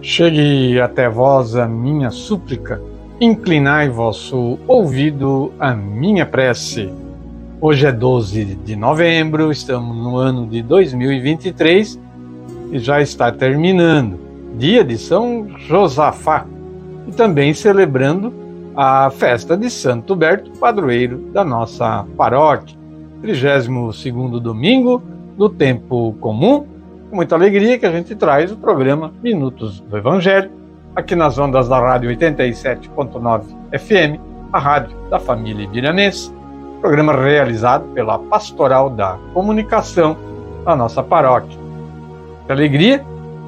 Chegue até vós a minha súplica, inclinai vosso ouvido à minha prece. Hoje é 12 de novembro, estamos no ano de 2023 e já está terminando, dia de São Josafá, e também celebrando a festa de Santo Huberto, padroeiro da nossa paróquia. 32º domingo do tempo comum. Com muita alegria que a gente traz o programa Minutos do Evangelho, aqui nas ondas da Rádio 87.9 FM, a rádio da família ibiranense, programa realizado pela Pastoral da Comunicação da nossa paróquia. Que alegria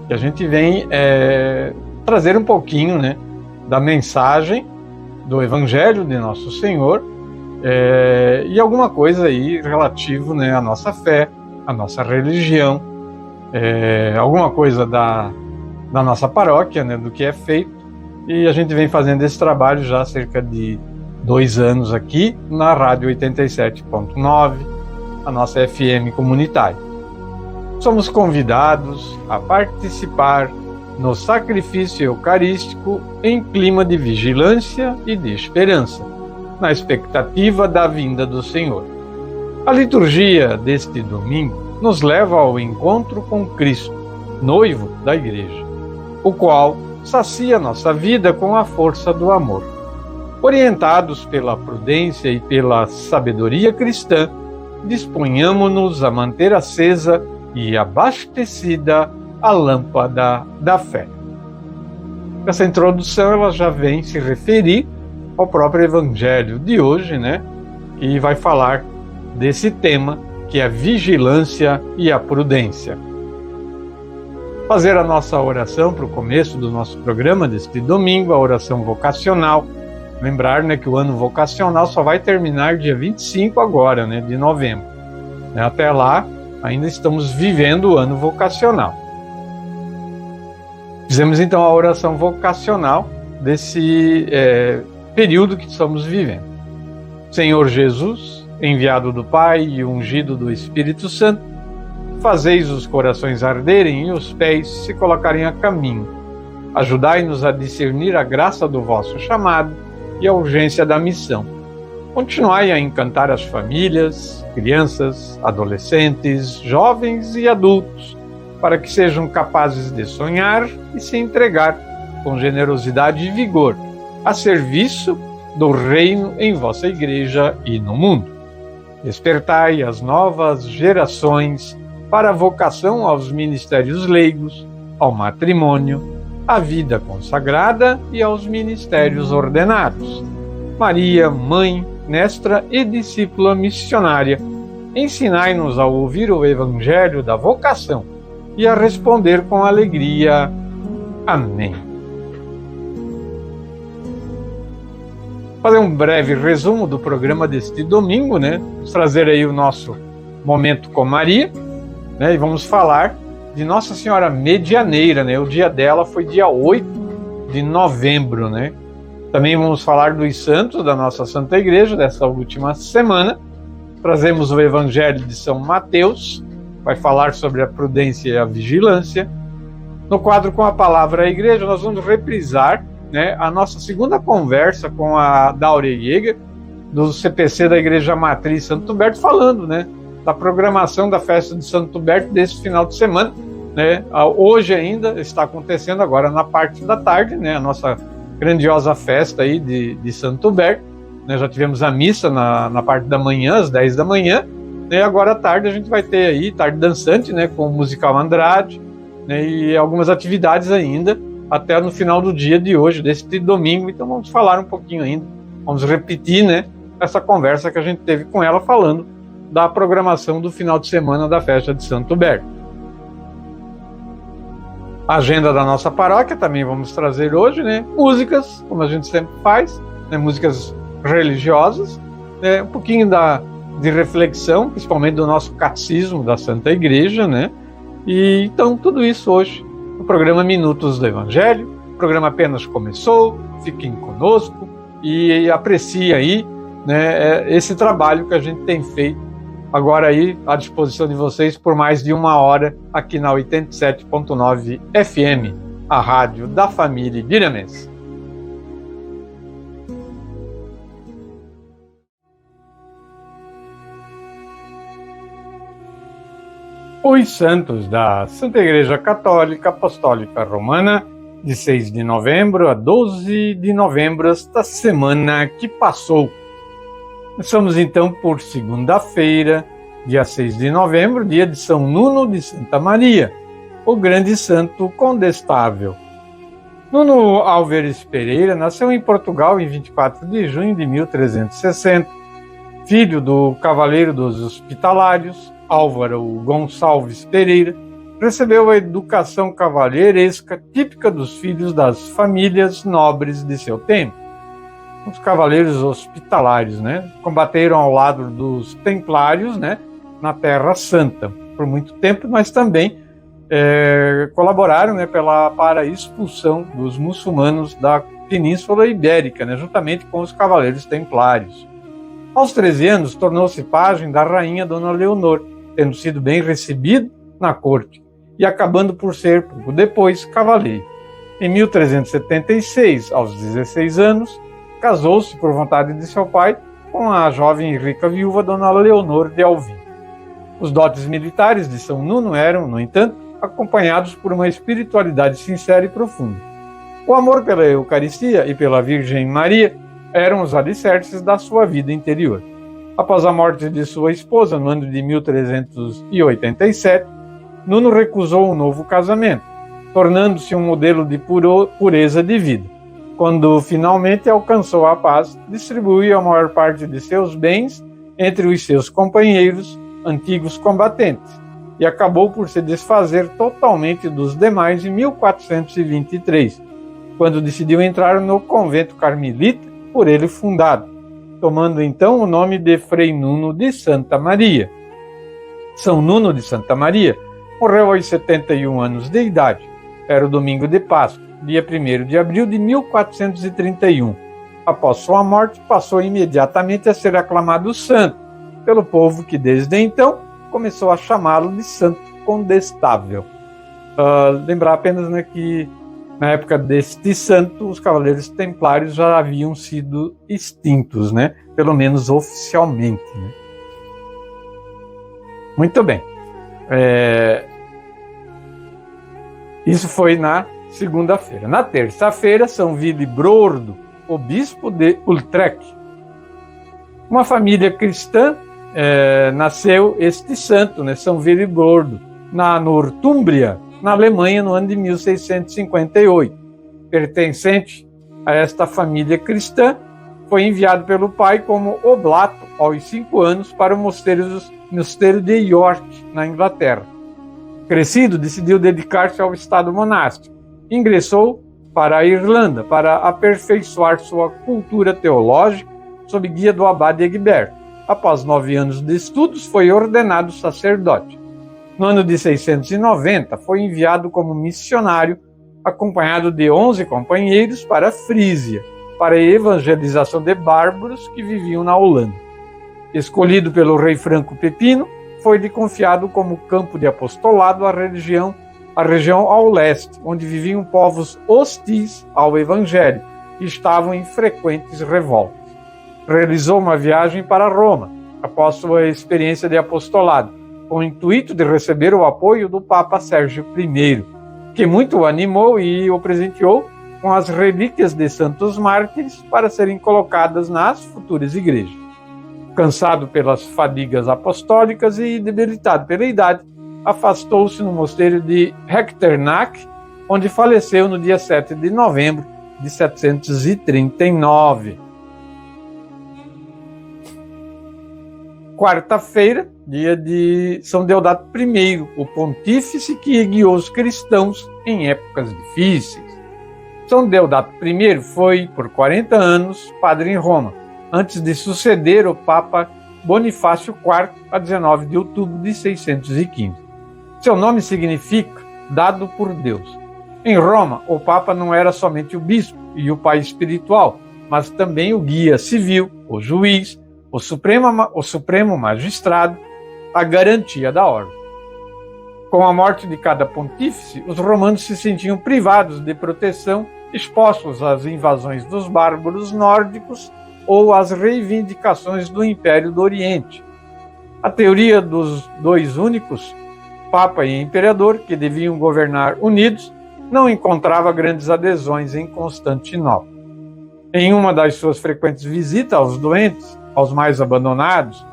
que a gente vem trazer um pouquinho, da mensagem do Evangelho de Nosso Senhor e alguma coisa aí relativo, à nossa fé, à nossa religião, alguma coisa da nossa paróquia, do que é feito, e a gente vem fazendo esse trabalho já há cerca de 2 anos aqui na Rádio 87.9, a nossa FM comunitária. Somos convidados a participar no sacrifício eucarístico em clima de vigilância e de esperança, na expectativa da vinda do Senhor. A liturgia deste domingo nos leva ao encontro com Cristo, noivo da Igreja, o qual sacia nossa vida com a força do amor. Orientados pela prudência e pela sabedoria cristã, disponhamos-nos a manter acesa e abastecida a lâmpada da fé. Essa introdução ela já vem se referir ao próprio Evangelho de hoje, que vai falar desse tema, que é a vigilância e a prudência. Fazer a nossa oração para o começo do nosso programa deste domingo, a oração vocacional. Lembrar, que o ano vocacional só vai terminar dia 25 agora, de novembro. Até lá, ainda estamos vivendo o ano vocacional. Fizemos então a oração vocacional desse período que estamos vivendo. Senhor Jesus, enviado do Pai e ungido do Espírito Santo, fazeis os corações arderem e os pés se colocarem a caminho. Ajudai-nos a discernir a graça do vosso chamado e a urgência da missão. Continuai a encantar as famílias, crianças, adolescentes, jovens e adultos, para que sejam capazes de sonhar e se entregar com generosidade e vigor, a serviço do reino em vossa Igreja e no mundo. Despertai as novas gerações para a vocação aos ministérios leigos, ao matrimônio, à vida consagrada e aos ministérios ordenados. Maria, Mãe, Mestra e Discípula Missionária, ensinai-nos a ouvir o Evangelho da vocação e a responder com alegria. Amém. Fazer um breve resumo do programa deste domingo, Vamos trazer aí o nosso momento com Maria, e vamos falar de Nossa Senhora Medianeira, O dia dela foi dia 8 de novembro, Também vamos falar dos santos da nossa Santa Igreja dessa última semana. Trazemos o Evangelho de São Mateus, vai falar sobre a prudência e a vigilância. No quadro Com a Palavra à Igreja, nós vamos reprisar a nossa segunda conversa com a Dáurea Jäger, do CPC da Igreja Matriz Santo Huberto, falando da programação da festa de Santo Huberto desse final de semana. Hoje ainda está acontecendo, agora na parte da tarde, a nossa grandiosa festa aí de Santo Huberto. Já tivemos a missa na parte da manhã, às 10 da manhã, e agora à tarde a gente vai ter aí tarde dançante, com o musical Andrade, e algumas atividades ainda, até no final do dia de hoje, deste domingo. Então vamos falar um pouquinho ainda, vamos repetir, essa conversa que a gente teve com ela, falando da programação do final de semana da festa de Santo Huberto. A agenda da nossa paróquia também vamos trazer hoje, músicas, como a gente sempre faz, músicas religiosas, um pouquinho de reflexão, principalmente do nosso catecismo da Santa Igreja, E então tudo isso hoje no programa Minutos do Evangelho. O programa apenas começou, fiquem conosco e apreciem aí esse trabalho que a gente tem feito agora aí à disposição de vocês por mais de 1 hora aqui na 87.9 FM, a rádio da família ibiramense. Os santos da Santa Igreja Católica Apostólica Romana, de 6 de novembro a 12 de novembro, esta semana que passou. Estamos então por segunda-feira, dia 6 de novembro, dia de São Nuno de Santa Maria, o grande santo condestável. Nuno Álvares Pereira nasceu em Portugal em 24 de junho de 1360, filho do cavaleiro dos Hospitalários, Álvaro Gonçalves Pereira. Recebeu a educação cavalheiresca típica dos filhos das famílias nobres de seu tempo. Os cavaleiros hospitalários, combateram ao lado dos templários, na Terra Santa por muito tempo, mas também colaboraram, para a expulsão dos muçulmanos da Península Ibérica, juntamente com os cavaleiros templários. Aos 13 anos, tornou-se pajem da rainha Dona Leonor, tendo sido bem recebido na corte e acabando por ser, pouco depois, cavaleiro. Em 1376, aos 16 anos, casou-se por vontade de seu pai com a jovem e rica viúva Dona Leonor de Alvim. Os dotes militares de São Nuno eram, no entanto, acompanhados por uma espiritualidade sincera e profunda. O amor pela Eucaristia e pela Virgem Maria eram os alicerces da sua vida interior. Após a morte de sua esposa, no ano de 1387, Nuno recusou um novo casamento, tornando-se um modelo de pureza de vida. Quando finalmente alcançou a paz, distribuiu a maior parte de seus bens entre os seus companheiros, antigos combatentes, e acabou por se desfazer totalmente dos demais em 1423, quando decidiu entrar no convento carmelita por ele fundado, tomando então o nome de Frei Nuno de Santa Maria. São Nuno de Santa Maria morreu aos 71 anos de idade. Era o domingo de Páscoa, dia 1º de abril de 1431. Após sua morte, passou imediatamente a ser aclamado santo pelo povo que desde então começou a chamá-lo de santo condestável. Lembrar apenas que na época deste santo, os cavaleiros templários já haviam sido extintos, pelo menos oficialmente. Muito bem. Isso foi na segunda-feira. Na terça-feira, São Willibrordo, o bispo de Utrecht. Uma família cristã nasceu este santo, São Willibrordo, na Nortúmbria, na Alemanha, no ano de 1658. Pertencente a esta família cristã, foi enviado pelo pai como oblato aos 5 anos para o mosteiro de York, na Inglaterra. Crescido, decidiu dedicar-se ao estado monástico. Ingressou para a Irlanda para aperfeiçoar sua cultura teológica sob guia do abade Egberto. Após 9 anos de estudos, foi ordenado sacerdote. No ano de 690, foi enviado como missionário, acompanhado de 11 companheiros para a Frísia, para a evangelização de bárbaros que viviam na Holanda. Escolhido pelo rei Franco Pepino, foi-lhe confiado como campo de apostolado a região ao leste, onde viviam povos hostis ao evangelho e estavam em frequentes revoltas. Realizou uma viagem para Roma, após sua experiência de apostolado, com o intuito de receber o apoio do Papa Sérgio I, que muito o animou e o presenteou com as relíquias de santos mártires para serem colocadas nas futuras igrejas. Cansado pelas fadigas apostólicas e debilitado pela idade, afastou-se no mosteiro de Echternach, onde faleceu no dia 7 de novembro de 739. Quarta-feira, dia de São Deodato I, o pontífice que guiou os cristãos em épocas difíceis. São Deodato I foi, por 40 anos, padre em Roma, antes de suceder o Papa Bonifácio IV, a 19 de outubro de 615. Seu nome significa dado por Deus. Em Roma, o Papa não era somente o bispo e o pai espiritual, mas também o guia civil, o juiz, o supremo magistrado, a garantia da ordem. Com a morte de cada pontífice, os romanos se sentiam privados de proteção, expostos às invasões dos bárbaros nórdicos ou às reivindicações do Império do Oriente. A teoria dos dois únicos, Papa e Imperador, que deviam governar unidos, não encontrava grandes adesões em Constantinopla. Em uma das suas frequentes visitas aos doentes, aos mais abandonados,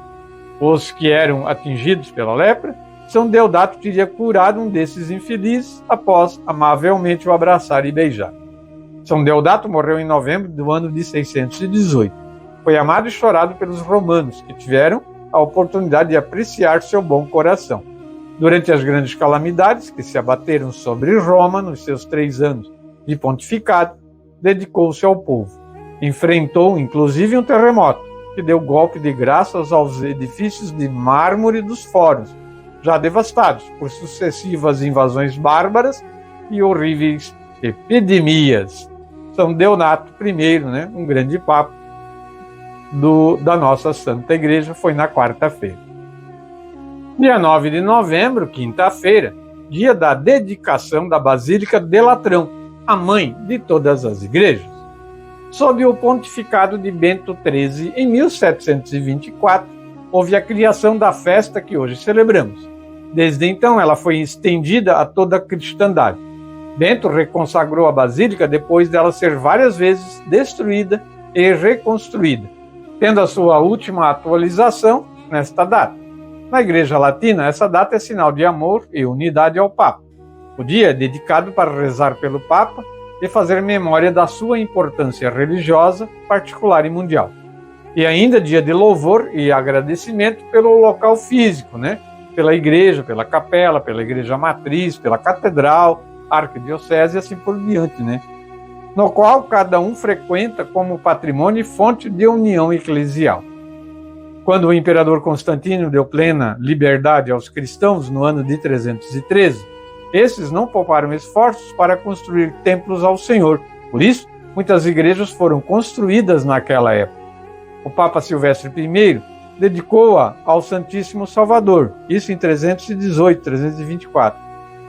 os que eram atingidos pela lepra, São Deodato teria curado um desses infelizes após amavelmente o abraçar e beijar. São Deodato morreu em novembro do ano de 618. Foi amado e chorado pelos romanos, que tiveram a oportunidade de apreciar seu bom coração. Durante as grandes calamidades que se abateram sobre Roma nos seus 3 anos de pontificado, dedicou-se ao povo. Enfrentou, inclusive, um terremoto, que deu golpe de graças aos edifícios de mármore dos fóruns, já devastados por sucessivas invasões bárbaras e horríveis epidemias. São Deodato I, um grande papa da nossa Santa Igreja, foi na quarta-feira. Dia 9 de novembro, quinta-feira, dia da dedicação da Basílica de Latrão, a mãe de todas as igrejas. Sob o pontificado de Bento XIII, em 1724, houve a criação da festa que hoje celebramos. Desde então, ela foi estendida a toda a cristandade. Bento reconsagrou a Basílica depois dela ser várias vezes destruída e reconstruída, tendo a sua última atualização nesta data. Na Igreja Latina, essa data é sinal de amor e unidade ao Papa. O dia é dedicado para rezar pelo Papa e fazer memória da sua importância religiosa, particular e mundial. E ainda dia de louvor e agradecimento pelo local físico, pela igreja, pela capela, pela igreja matriz, pela catedral, arquidiocese e assim por diante, no qual cada um frequenta como patrimônio e fonte de união eclesial. Quando o imperador Constantino deu plena liberdade aos cristãos no ano de 313, esses não pouparam esforços para construir templos ao Senhor. Por isso, muitas igrejas foram construídas naquela época. O Papa Silvestre I dedicou-a ao Santíssimo Salvador, isso em 318, 324.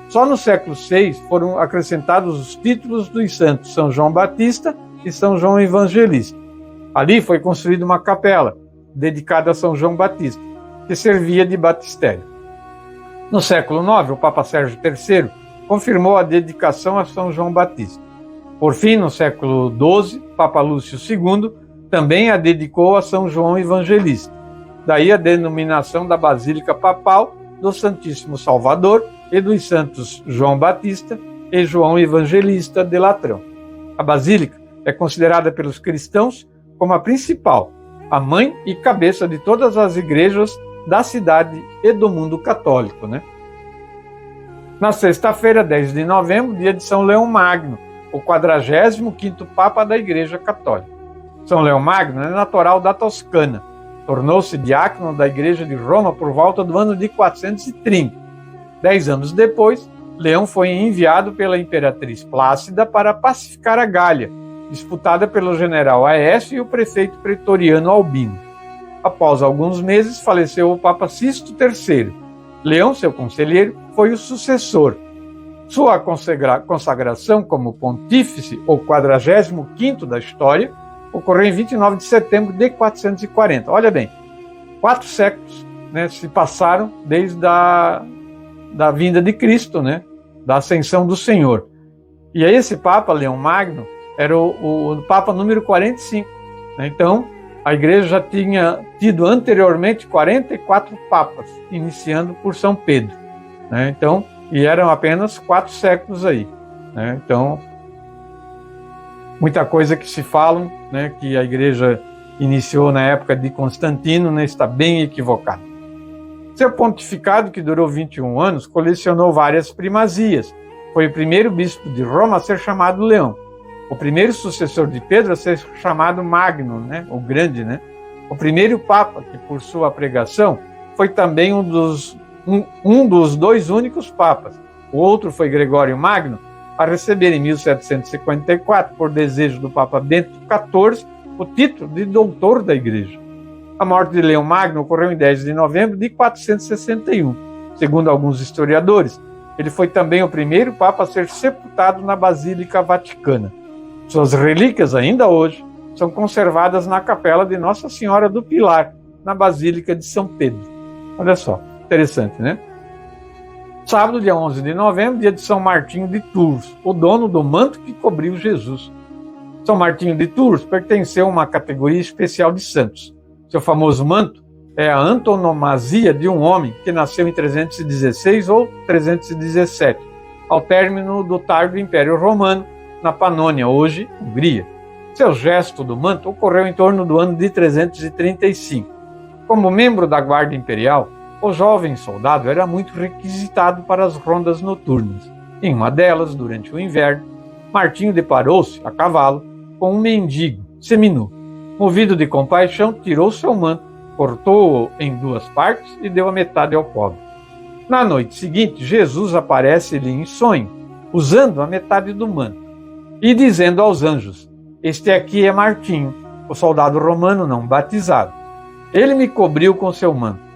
Só no século VI foram acrescentados os títulos dos santos São João Batista e São João Evangelista. Ali foi construída uma capela, dedicada a São João Batista, que servia de batistério. No século IX, o Papa Sérgio III confirmou a dedicação a São João Batista. Por fim, no século XII, Papa Lúcio II também a dedicou a São João Evangelista. Daí a denominação da Basílica Papal do Santíssimo Salvador e dos santos João Batista e João Evangelista de Latrão. A Basílica é considerada pelos cristãos como a principal, a mãe e cabeça de todas as igrejas da cidade e do mundo católico. Na sexta-feira, 10 de novembro, dia de São Leão Magno, o 45º Papa da Igreja Católica. São Leão Magno é natural da Toscana. Tornou-se diácono da Igreja de Roma por volta do ano de 430. 10 anos depois, Leão foi enviado pela imperatriz Plácida para pacificar a Gália, disputada pelo general Aécio e o prefeito pretoriano Albino. Após alguns meses, faleceu o Papa Sisto III. Leão, seu conselheiro, foi o sucessor. Sua consagração como pontífice, ou 45º da história, ocorreu em 29 de setembro de 440. Olha bem, 4 séculos se passaram desde a vinda de Cristo, da ascensão do Senhor. E esse Papa, Leão Magno, era o Papa número 45. Então, a Igreja já tinha tido anteriormente 44 Papas, iniciando por São Pedro. Então, e eram apenas 4 séculos aí. Então, muita coisa que se falam, que a Igreja iniciou na época de Constantino, está bem equivocado. Seu pontificado, que durou 21 anos, colecionou várias primazias. Foi o primeiro bispo de Roma a ser chamado Leão. O primeiro sucessor de Pedro a ser chamado Magno, o Grande. O primeiro Papa, que por sua pregação foi também um dos 2 únicos Papas. O outro foi Gregório Magno, a receber em 1754, por desejo do Papa Bento XIV, o título de doutor da Igreja. A morte de Leão Magno ocorreu em 10 de novembro de 461. Segundo alguns historiadores, ele foi também o primeiro papa a ser sepultado na Basílica Vaticana. Suas relíquias, ainda hoje, são conservadas na capela de Nossa Senhora do Pilar, na Basílica de São Pedro. Olha só, interessante, né? Sábado, dia 11 de novembro, dia de São Martinho de Tours, o dono do manto que cobriu Jesus. São Martinho de Tours pertenceu a uma categoria especial de santos. Seu famoso manto é a antonomasia de um homem que nasceu em 316 ou 317, ao término do tardo Império Romano, na Panônia, hoje Hungria. Seu gesto do manto ocorreu em torno do ano de 335. Como membro da Guarda Imperial, o jovem soldado era muito requisitado para as rondas noturnas. Em uma delas, durante o inverno, Martinho deparou-se, a cavalo, com um mendigo, seminu. Movido de compaixão, tirou seu manto, cortou-o em duas partes e deu a metade ao pobre. Na noite seguinte, Jesus aparece-lhe em sonho, usando a metade do manto, e dizendo aos anjos: "Este aqui é Martinho, o soldado romano não batizado. Ele me cobriu com seu manto."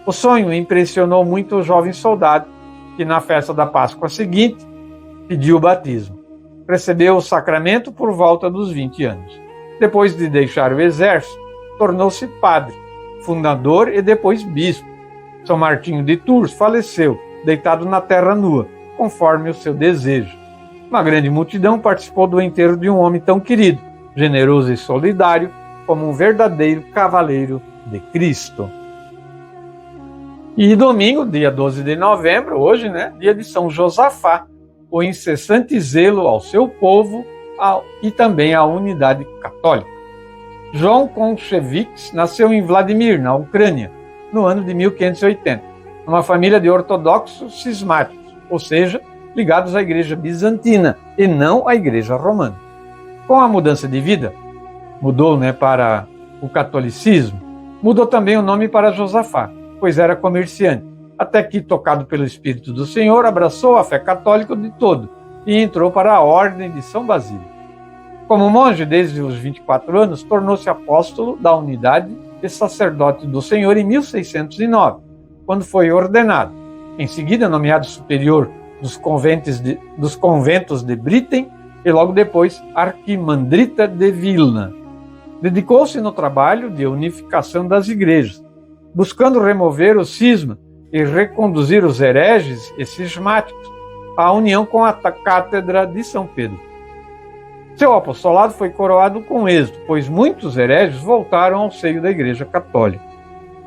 O sonho impressionou muito o jovem soldado, que na festa da Páscoa seguinte pediu o batismo. Recebeu o sacramento por volta dos 20 anos. Depois de deixar o exército, tornou-se padre, fundador e depois bispo. São Martinho de Tours faleceu, deitado na terra nua, conforme o seu desejo. Uma grande multidão participou do enterro de um homem tão querido, generoso e solidário, como um verdadeiro cavaleiro de Cristo. E domingo, dia 12 de novembro, hoje, né, dia de São Josafá, o incessante zelo ao seu povo e também à unidade católica. João Konchevich nasceu em Vladimir, na Ucrânia, no ano de 1580, numa família de ortodoxos cismáticos, ou seja, ligados à Igreja Bizantina e não à Igreja Romana. Com a mudança de vida, mudou, né, para o catolicismo, mudou também o nome para Josafá, pois era comerciante, até que, tocado pelo Espírito do Senhor, abraçou a fé católica de todo e entrou para a Ordem de São Basílio. Como monge desde os 24 anos, tornou-se apóstolo da unidade e sacerdote do Senhor em 1609, quando foi ordenado. Em seguida, nomeado superior dos conventos de Britten e logo depois arquimandrita de Vilna. Dedicou-se no trabalho de unificação das igrejas, buscando remover o cisma e reconduzir os hereges e cismáticos à união com a Cátedra de São Pedro. Seu apostolado foi coroado com êxito, pois muitos hereges voltaram ao seio da Igreja Católica.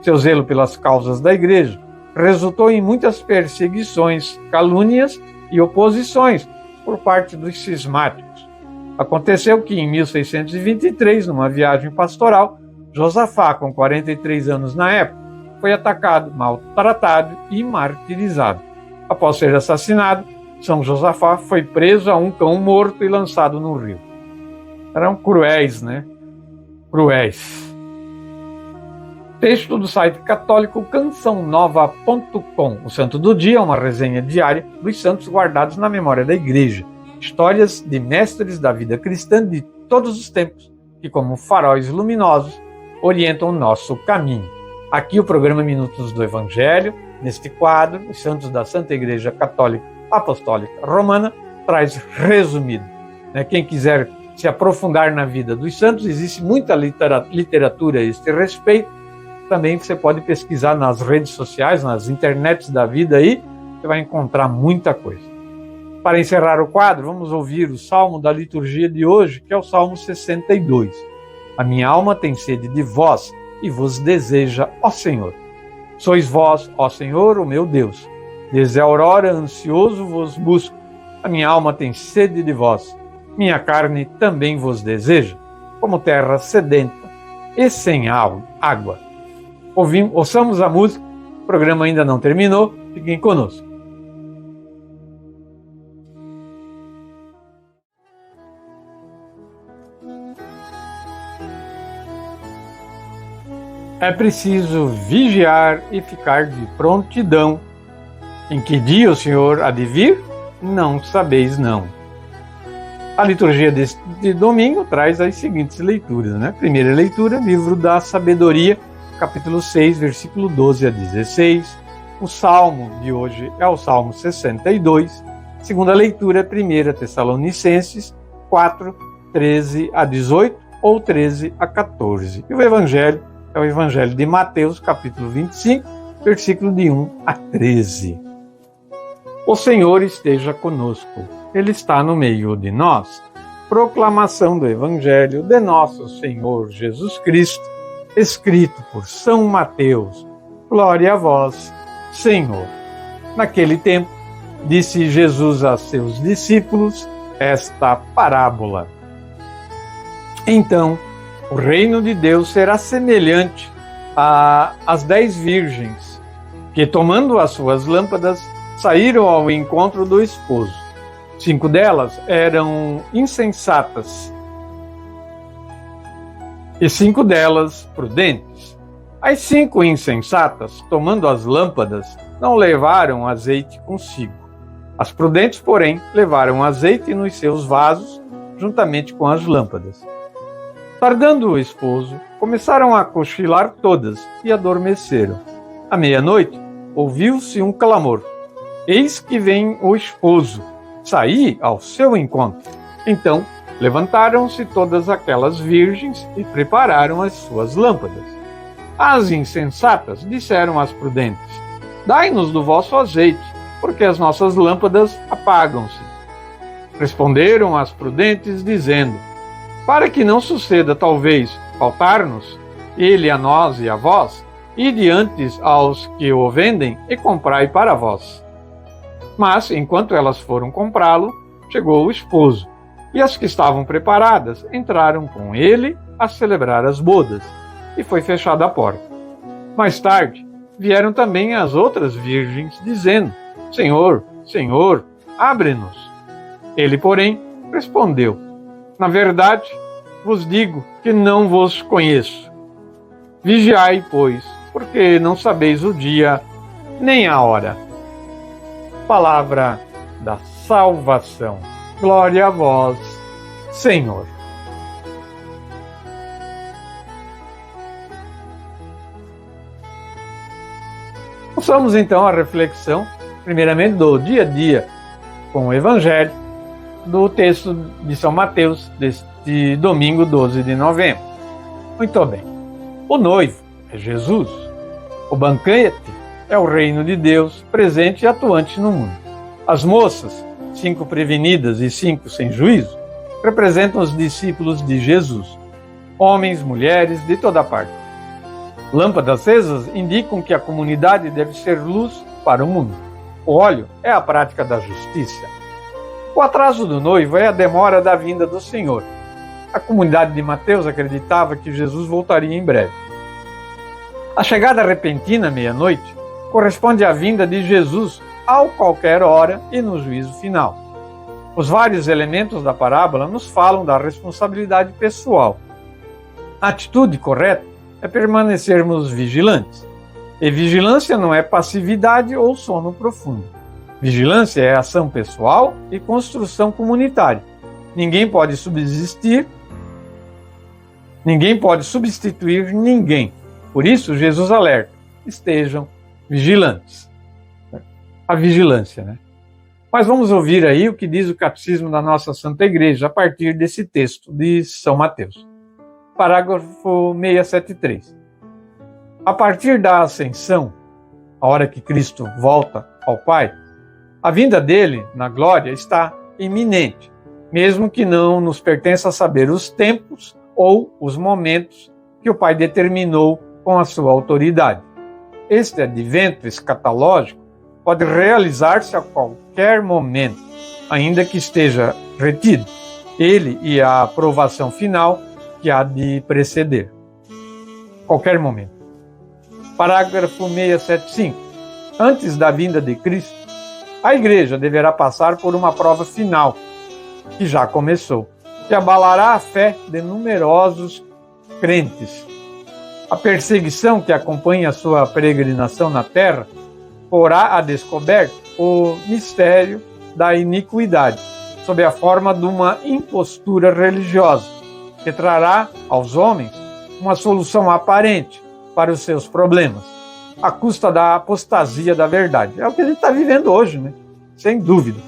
Seu zelo pelas causas da Igreja resultou em muitas perseguições, calúnias e oposições por parte dos cismáticos. Aconteceu que, em 1623, numa viagem pastoral, Josafá, com 43 anos na época, foi atacado, maltratado e martirizado. Após ser assassinado, São Josafá foi preso a um cão morto e lançado no rio. Eram cruéis, né? Cruéis. Texto do site católico cançãonova.com. O Santo do Dia é uma resenha diária dos santos guardados na memória da Igreja. Histórias de mestres da vida cristã de todos os tempos, que, como faróis luminosos, orientam o nosso caminho. Aqui o programa Minutos do Evangelho, neste quadro, os santos da Santa Igreja Católica Apostólica Romana, traz resumido. Quem quiser se aprofundar na vida dos santos, existe muita literatura a este respeito. Também você pode pesquisar nas redes sociais, nas internets da vida aí, você vai encontrar muita coisa. Para encerrar o quadro, vamos ouvir o salmo da liturgia de hoje, que é o Salmo 62. A minha alma tem sede de vós e vos deseja, ó Senhor. Sois vós, ó Senhor, o meu Deus. Desde a aurora ansioso vos busco. A minha alma tem sede de vós. Minha carne também vos deseja, como terra sedenta e sem água. Ouçamos a música, o programa ainda não terminou, fiquem conosco. É preciso vigiar e ficar de prontidão. Em que dia o Senhor há de vir? Não sabeis não. A liturgia deste domingo traz as seguintes leituras, Primeira leitura, livro da Sabedoria, capítulo 6, versículo 12 a 16. O salmo de hoje é o Salmo 62. Segunda leitura, 1 Tessalonicenses 4, 13 a 18 ou 13 a 14. E o evangelho é o evangelho de Mateus, capítulo 25, versículo de 1 a 13. O Senhor esteja conosco. Ele está no meio de nós. Proclamação do evangelho de nosso Senhor Jesus Cristo, escrito por São Mateus. Glória a vós, Senhor. Naquele tempo, disse Jesus a seus discípulos esta parábola. Então, o reino de Deus será semelhante às 10 virgens, que, tomando as suas lâmpadas, saíram ao encontro do esposo. 5 delas eram insensatas e 5 delas prudentes. As 5 insensatas, tomando as lâmpadas, não levaram azeite consigo. As prudentes, porém, levaram azeite nos seus vasos, juntamente com as lâmpadas. Tardando o esposo, começaram a cochilar todas e adormeceram. À meia-noite, ouviu-se um clamor: eis que vem o esposo, saí ao seu encontro. Então, levantaram-se todas aquelas virgens e prepararam as suas lâmpadas. As insensatas disseram às prudentes: dai-nos do vosso azeite, porque as nossas lâmpadas apagam-se. Responderam as prudentes, dizendo: para que não suceda talvez faltar-nos, ele a nós e a vós, ide antes aos que o vendem e comprai para vós. Mas, enquanto elas foram comprá-lo, chegou o esposo, e as que estavam preparadas entraram com ele a celebrar as bodas, e foi fechada a porta. Mais tarde, vieram também as outras virgens, dizendo: Senhor, Senhor, abre-nos. Ele, porém, respondeu: na verdade, vos digo que não vos conheço. Vigiai, pois, porque não sabeis o dia nem a hora. Palavra da salvação. Glória a vós, Senhor. Passamos então a reflexão, primeiramente do dia a dia com o Evangelho, do texto de São Mateus, deste domingo 12 de novembro. Muito bem. O noivo é Jesus. O banquete é o reino de Deus presente e atuante no mundo. As moças, 5 prevenidas e 5 sem juízo, representam os discípulos de Jesus, homens, mulheres, de toda parte. Lâmpadas acesas indicam que a comunidade deve ser luz para o mundo. O óleo é a prática da justiça. O atraso do noivo é a demora da vinda do Senhor. A comunidade de Mateus acreditava que Jesus voltaria em breve. A chegada repentina à meia-noite corresponde à vinda de Jesus a qualquer hora e no juízo final. Os vários elementos da parábola nos falam da responsabilidade pessoal. A atitude correta é permanecermos vigilantes. E vigilância não é passividade ou sono profundo. Vigilância é ação pessoal e construção comunitária. Ninguém pode subsistir, ninguém pode substituir ninguém. Por isso, Jesus alerta: estejam vigilantes. A vigilância, né? Mas vamos ouvir aí o que diz o Catecismo da nossa Santa Igreja a partir desse texto de São Mateus. Parágrafo 673. A partir da ascensão, a hora que Cristo volta ao Pai, a vinda dele na glória está iminente, mesmo que não nos pertença saber os tempos ou os momentos que o Pai determinou com a sua autoridade. Este advento escatológico pode realizar-se a qualquer momento, ainda que esteja retido, ele e a aprovação final que há de preceder. Qualquer momento. Parágrafo 675. Antes da vinda de Cristo, a Igreja deverá passar por uma prova final, que já começou, que abalará a fé de numerosos crentes. A perseguição que acompanha a sua peregrinação na terra porá a descoberto o mistério da iniquidade, sob a forma de uma impostura religiosa, que trará aos homens uma solução aparente para os seus problemas. à custa da apostasia da verdade. É o que a gente está vivendo hoje, né? Sem dúvida.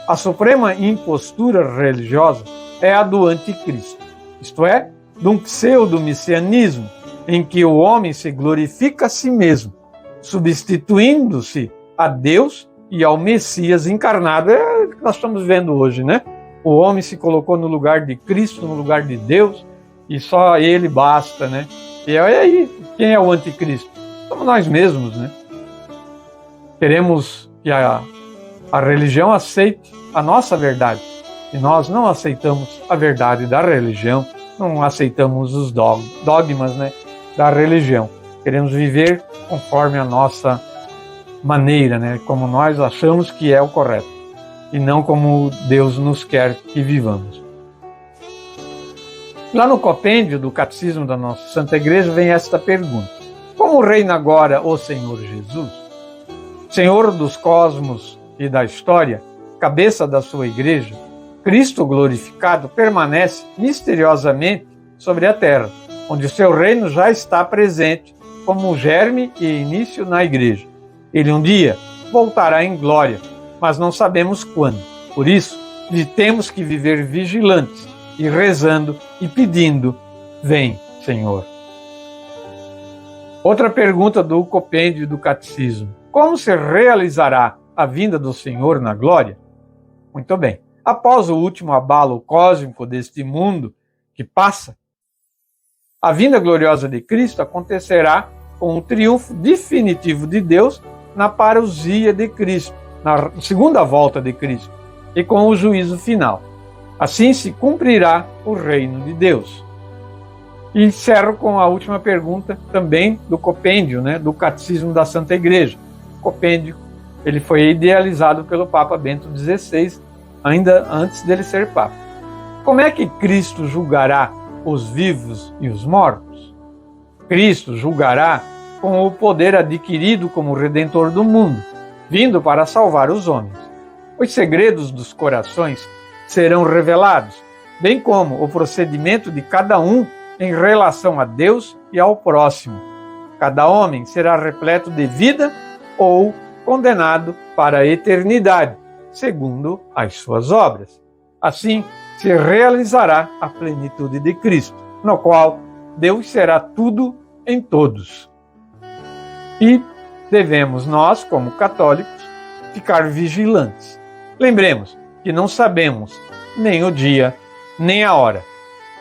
A suprema impostura religiosa é a do anticristo, isto é, de um pseudo-messianismo em que o homem se glorifica a si mesmo, substituindo-se a Deus e ao Messias encarnado. É o que nós estamos vendo hoje, né? O homem se colocou no lugar de Cristo, no lugar de Deus, e só ele basta, né? E aí, quem é o anticristo? Somos nós mesmos, né? Queremos que a religião aceite a nossa verdade, e nós não aceitamos a verdade da religião, não aceitamos os dogmas, né, da religião. Queremos viver conforme a nossa maneira, né, como nós achamos que é o correto, e não como Deus nos quer que vivamos. Lá no compêndio do Catecismo da nossa Santa Igreja vem esta pergunta: como reina agora o Senhor Jesus, Senhor dos cosmos e da história, cabeça da sua Igreja, Cristo glorificado permanece misteriosamente sobre a terra, onde o seu reino já está presente como germe e início na Igreja. Ele um dia voltará em glória, mas não sabemos quando. Por isso, temos que viver vigilantes e rezando e pedindo: vem, Senhor. Outra pergunta do compêndio do Catecismo: como se realizará a vinda do Senhor na glória? Muito bem. Após o último abalo cósmico deste mundo que passa, a vinda gloriosa de Cristo acontecerá com o triunfo definitivo de Deus na parousia de Cristo, na segunda volta de Cristo, e com o juízo final. Assim se cumprirá o reino de Deus. E encerro com a última pergunta também do compêndio, né, do Catecismo da Santa Igreja. O compêndio, ele foi idealizado pelo Papa Bento XVI, ainda antes dele ser Papa. Como é que Cristo julgará os vivos e os mortos? Cristo julgará com o poder adquirido como Redentor do mundo, vindo para salvar os homens. Os segredos dos corações serão revelados, bem como o procedimento de cada um em relação a Deus e ao próximo. Cada homem será repleto de vida ou condenado para a eternidade, segundo as suas obras. Assim se realizará a plenitude de Cristo, no qual Deus será tudo em todos. E devemos nós, como católicos, ficar vigilantes. Lembremos que não sabemos nem o dia, nem a hora,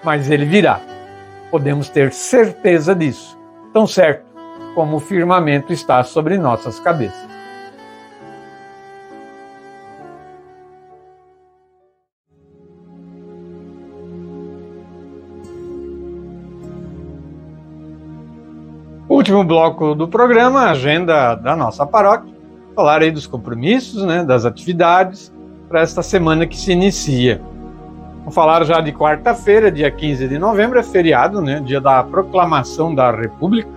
mas ele virá. Podemos ter certeza disso, tão certo como o firmamento está sobre nossas cabeças. Último bloco do programa, a agenda da nossa paróquia. Falar aí dos compromissos, né, das atividades para esta semana que se inicia. Vamos falar já de quarta-feira, dia 15 de novembro, é feriado, né, dia da proclamação da República,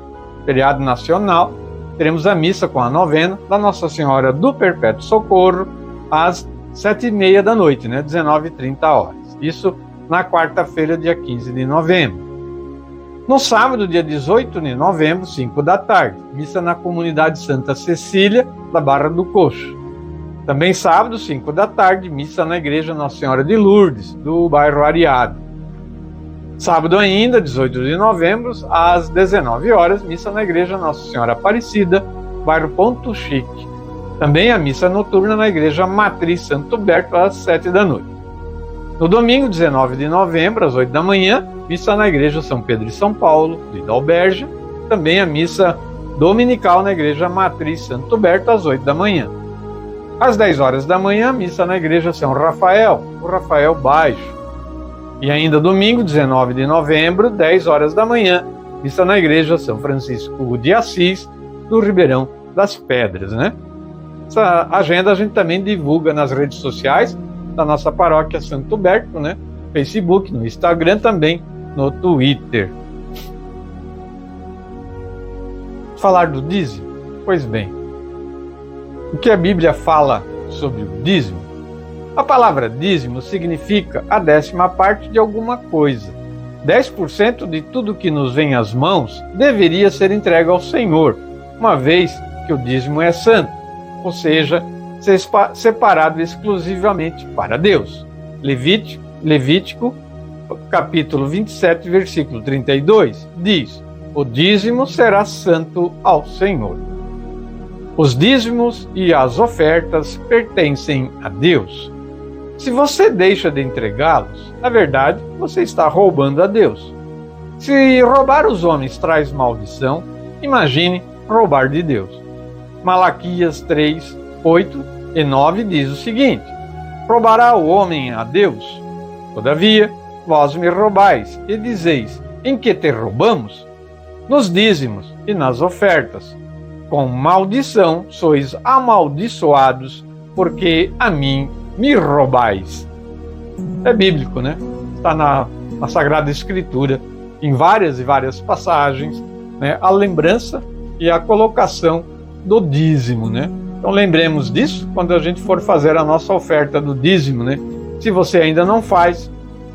feriado nacional. Teremos a missa com a novena da Nossa Senhora do Perpétuo Socorro às 7h30 da noite, né, 19h30. Isso na quarta-feira, dia 15 de novembro. No sábado, dia 18 de novembro, 5 da tarde, missa na comunidade Santa Cecília, da Barra do Coxo. Também sábado, 5 da tarde, missa na igreja Nossa Senhora de Lourdes, do bairro Areado. Sábado ainda, 18 de novembro, às 19h, missa na igreja Nossa Senhora Aparecida, bairro Ponto Chique. Também a missa noturna na igreja Matriz Santo Berto, às 7 da noite. No domingo, 19 de novembro, às 8 da manhã, missa na igreja São Pedro e São Paulo, de Dalbergia. Também a missa dominical na igreja Matriz Santo Berto, às 8 da manhã. Às 10h da manhã, missa na igreja São Rafael, o Rafael Baixo. E ainda domingo, 19 de novembro, 10h da manhã, missa na igreja São Francisco de Assis, do Ribeirão das Pedras, né? Essa agenda a gente também divulga nas redes sociais da nossa paróquia Santo Berto, né? No Facebook, no Instagram, também no Twitter. Falar do dízimo? Pois bem, o que a Bíblia fala sobre o dízimo? A palavra dízimo significa a 10ª parte de alguma coisa. 10% de tudo que nos vem às mãos deveria ser entregue ao Senhor, uma vez que o dízimo é santo, ou seja, separado exclusivamente para Deus. Levítico, capítulo 27, versículo 32, diz: o dízimo será santo ao Senhor. Os dízimos e as ofertas pertencem a Deus. Se você deixa de entregá-los, na verdade, você está roubando a Deus. Se roubar os homens traz maldição, imagine roubar de Deus. Malaquias 3, 8 e 9 diz o seguinte: roubará o homem a Deus? Todavia, vós me roubais, e dizeis: em que te roubamos? Nos dízimos e nas ofertas. Com maldição sois amaldiçoados, porque a mim me roubais. É bíblico, né? Está na Sagrada Escritura, em várias e várias passagens, né? A lembrança e a colocação do dízimo, né? Então lembremos disso quando a gente for fazer a nossa oferta do dízimo, né? Se você ainda não faz,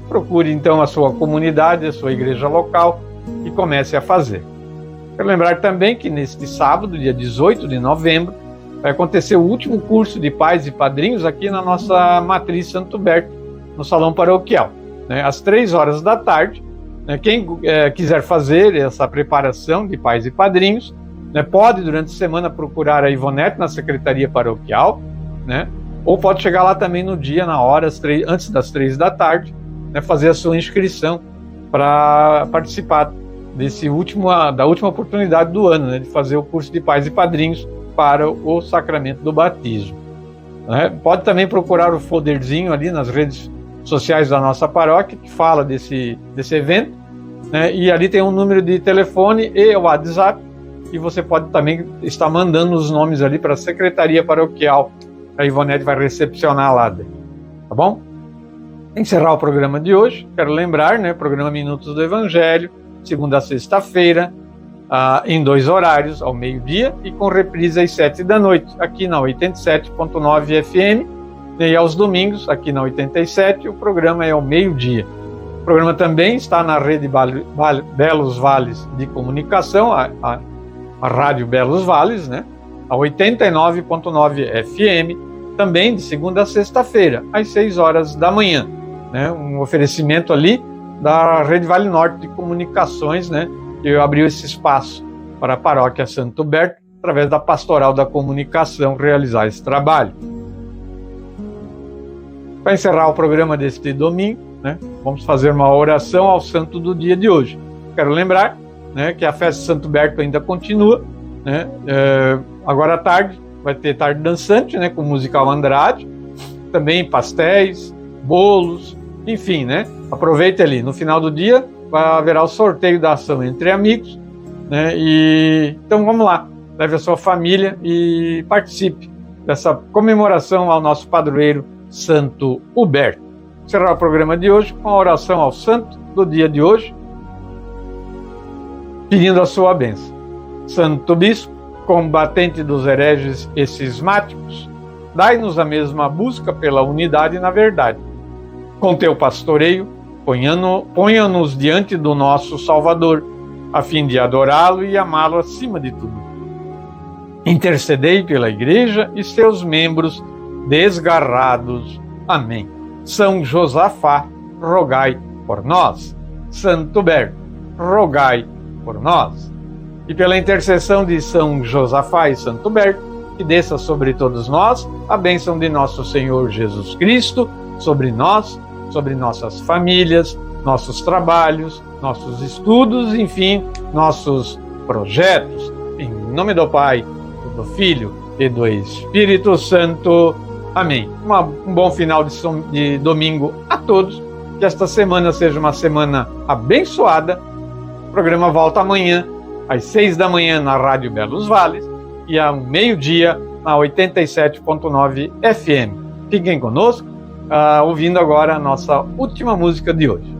procure então a sua comunidade, a sua igreja local e comece a fazer. Quero lembrar também que neste sábado, dia 18 de novembro, vai acontecer o último curso de pais e padrinhos aqui na nossa matriz Santo Berto, no Salão Paroquial, né? Às 3 horas da tarde. Né? Quem quiser fazer essa preparação de pais e padrinhos, né, pode durante a semana procurar a Ivonete na Secretaria Paroquial, né? Ou pode chegar lá também no dia, na hora, antes das 3 da tarde, né, fazer a sua inscrição para participar da última oportunidade do ano, né, de fazer o curso de pais e padrinhos para o sacramento do batismo. Né? Pode também procurar o folderzinho ali nas redes sociais da nossa paróquia, que fala desse evento, né? E ali tem um número de telefone e o WhatsApp, e você pode também estar mandando os nomes ali para a Secretaria Paroquial. A Ivonete vai recepcionar lá, tá bom? Encerrar o programa de hoje, quero lembrar, né, programa Minutos do Evangelho, segunda a sexta-feira, em 2 horários, ao meio-dia, e com reprise às 7 da noite, aqui na 87.9 FM, e aos domingos, aqui na 87, o programa é ao meio-dia. O programa também está na rede Belos Vales de Comunicação, a Rádio Belos Vales, né, a 89.9 FM, também de segunda a sexta-feira, às 6 horas da manhã. Né, um oferecimento ali da Rede Vale Norte de Comunicações, né, que abriu esse espaço para a Paróquia Santo Berto, através da Pastoral da Comunicação, realizar esse trabalho. Para encerrar o programa deste domingo, né, vamos fazer uma oração ao santo do dia de hoje. Quero lembrar, né, que a festa de Santo Berto ainda continua, né, agora à tarde vai ter tarde dançante, né, com o musical Andrade, também pastéis, bolos, enfim, né? Aproveite ali. No final do dia haverá o sorteio da ação entre amigos, né? Então vamos lá, leve a sua família e participe dessa comemoração ao nosso padroeiro Santo Huberto. Encerrar o programa de hoje com a oração ao santo do dia de hoje, pedindo a sua bênção. Santo Bispo, combatente dos hereges e cismáticos, dai-nos a mesma busca pela unidade na verdade. Com teu pastoreio, ponha-nos diante do nosso Salvador, a fim de adorá-lo e amá-lo acima de tudo. Intercedei pela Igreja e seus membros desgarrados. Amém. São Josafá, rogai por nós. Santo Berto, rogai por nós. E pela intercessão de São Josafá e Santo Berto, que desça sobre todos nós a bênção de nosso Senhor Jesus Cristo, sobre nós, sobre nossas famílias, nossos trabalhos, nossos estudos, enfim, nossos projetos. Em nome do Pai, do Filho e do Espírito Santo. Amém. Um bom final de domingo a todos. Que esta semana seja uma semana abençoada. O programa volta amanhã, às 6 da manhã, na Rádio Belos Vales, e ao meio-dia, na 87.9 FM. Fiquem conosco, ouvindo agora a nossa última música de hoje.